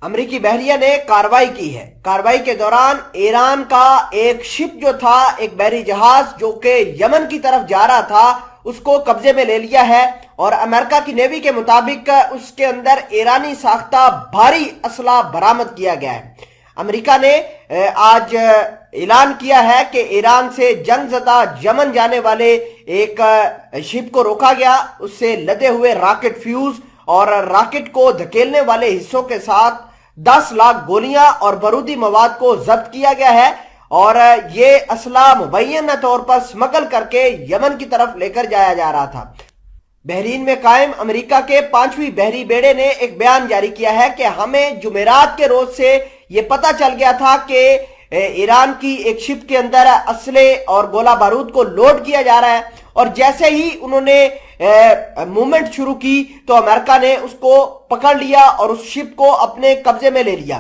امریکی بحریہ نے کارروائی کی ہے۔ کارروائی کے دوران ایران کا ایک شپ جو تھا، ایک بحری جہاز جو کہ یمن کی طرف جا رہا تھا، اس کو قبضے میں لے لیا ہے، اور امریکہ کی نیوی کے مطابق اس کے اندر ایرانی ساختہ بھاری اسلحہ برآمد کیا گیا ہے۔ امریکہ نے آج اعلان کیا ہے کہ ایران سے جنگ زدہ یمن جانے والے ایک شپ کو روکا گیا، اس سے لدے ہوئے راکٹ فیوز اور راکٹ کو دھکیلنے والے حصوں کے ساتھ 10 لاکھ گولیاں اور بارودی مواد کو ضبط کیا گیا ہے، اور یہ اسلحہ مبینہ طور پر سمگل کر کے یمن کی طرف لے کر جایا جا رہا تھا۔ بحرین میں قائم امریکہ کے 5ویں بحری بیڑے نے ایک بیان جاری کیا ہے کہ ہمیں جمعرات کے روز سے یہ پتہ چل گیا تھا کہ ایران کی ایک شپ کے اندر اسلحے اور گولہ بارود کو لوڈ کیا جا رہا ہے، اور جیسے ہی انہوں نے موومنٹ شروع کی تو امریکہ نے اس کو پکڑ لیا اور اس شپ کو اپنے قبضے میں لے لیا۔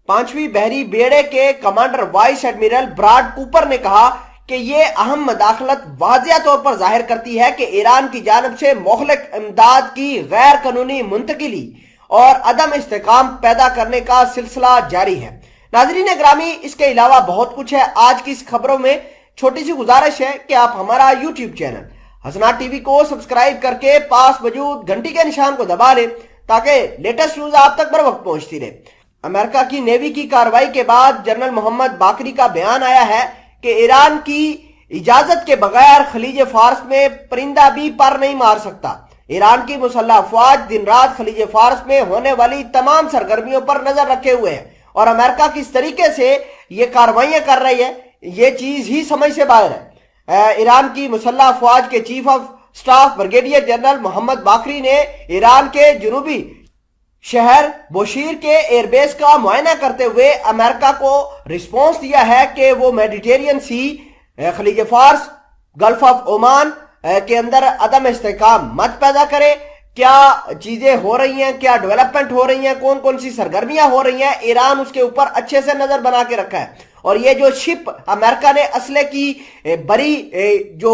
5ویں بحری بیڑے کے commander vice admiral Brad Cooper نے کہا کہ یہ اہم مداخلت واضح طور پر ظاہر کرتی ہے کہ ایران کی جانب سے مہلک امداد کی غیر قانونی منتقلی اور عدم استحکام پیدا کرنے کا سلسلہ جاری ہے۔ ناظرین گرامی، اس کے علاوہ بہت کچھ ہے آج کی اس خبروں میں۔ چھوٹی سی گزارش ہے کہ آپ ہمارا یوٹیوب چینل حسنات ٹی وی کو سبسکرائب کر کے پاس موجود گھنٹی کے نشان کو دبا لیں تاکہ لیٹسٹ نیوز آپ تک بر وقت پہنچتی رہے۔ امریکہ کی نیوی کی کارروائی کے بعد جنرل محمد باقری کا بیان آیا ہے کہ ایران کی اجازت کے بغیر خلیج فارس میں پرندہ بھی پر نہیں مار سکتا۔ ایران کی مسلح افواج دن رات خلیج فارس میں ہونے والی تمام سرگرمیوں پر نظر رکھے ہوئے ہیں، اور امریکہ کس طریقے سے یہ کارروائیاں کر رہی ہے یہ چیز ہی سمجھ سے باہر ہے۔ ایران کی مسلح افواج کے chief of staff brigadier general محمد باقری نے ایران کے جنوبی شہر بوشیر کے ایئر بیس کا معائنہ کرتے ہوئے امریکہ کو رسپانس دیا ہے کہ وہ میڈیٹرینین سی، خلیج فارس، گلف آف عمان کے اندر عدم استحکام مت پیدا کرے۔ کیا چیزیں ہو رہی ہیں، کیا ڈیولپمنٹ ہو رہی ہیں، کون کون سی سرگرمیاں ہو رہی ہیں، ایران اس کے اوپر اچھے سے نظر بنا کے رکھا ہے، اور یہ جو شپ امریکہ نے اسلحے کی بڑی جو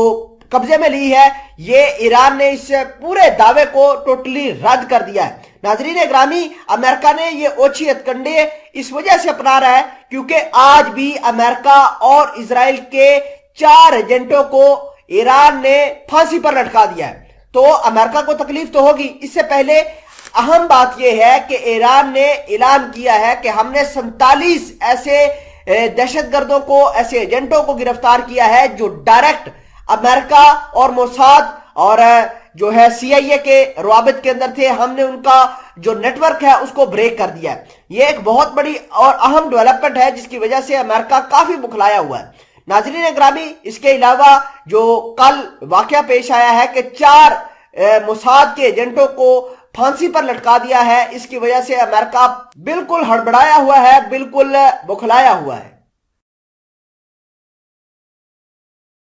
قبضے میں لی ہے، یہ ایران نے اس پورے دعوے کو ٹوٹلی رد کر دیا ہے۔ ناظرین گرامی، امریکہ نے یہ اوچھی ہتھکنڈے اس وجہ سے اپنا رہا ہے کیونکہ آج بھی امریکہ اور اسرائیل کے 4 ایجنٹوں کو ایران نے پھانسی پر لٹکا دیا ہے، تو امریکہ کو تکلیف تو ہوگی۔ اس سے پہلے اہم بات یہ ہے کہ ایران نے اعلان کیا ہے کہ ہم نے 47 ایسے دہشت گردوں کو، ایسے ایجنٹوں کو گرفتار کیا ہے جو ڈائریکٹ امریکہ اور موساد اور جو ہے سی آئی اے کے روابط کے اندر تھے۔ ہم نے ان کا جو نیٹ ورک ہے اس کو بریک کر دیا ہے۔ یہ ایک بہت بڑی اور اہم ڈیولپمنٹ ہے جس کی وجہ سے امریکہ کافی بکھلایا ہوا ہے۔ ناظرین گرامی، اس کے علاوہ جو کل واقعہ پیش آیا ہے کہ 4 موساد کے ایجنٹوں کو پھانسی پر لٹکا دیا ہے، اس کی وجہ سے امریکہ بالکل ہڑبڑایا ہوا ہے، بالکل بکھلایا ہوا ہے۔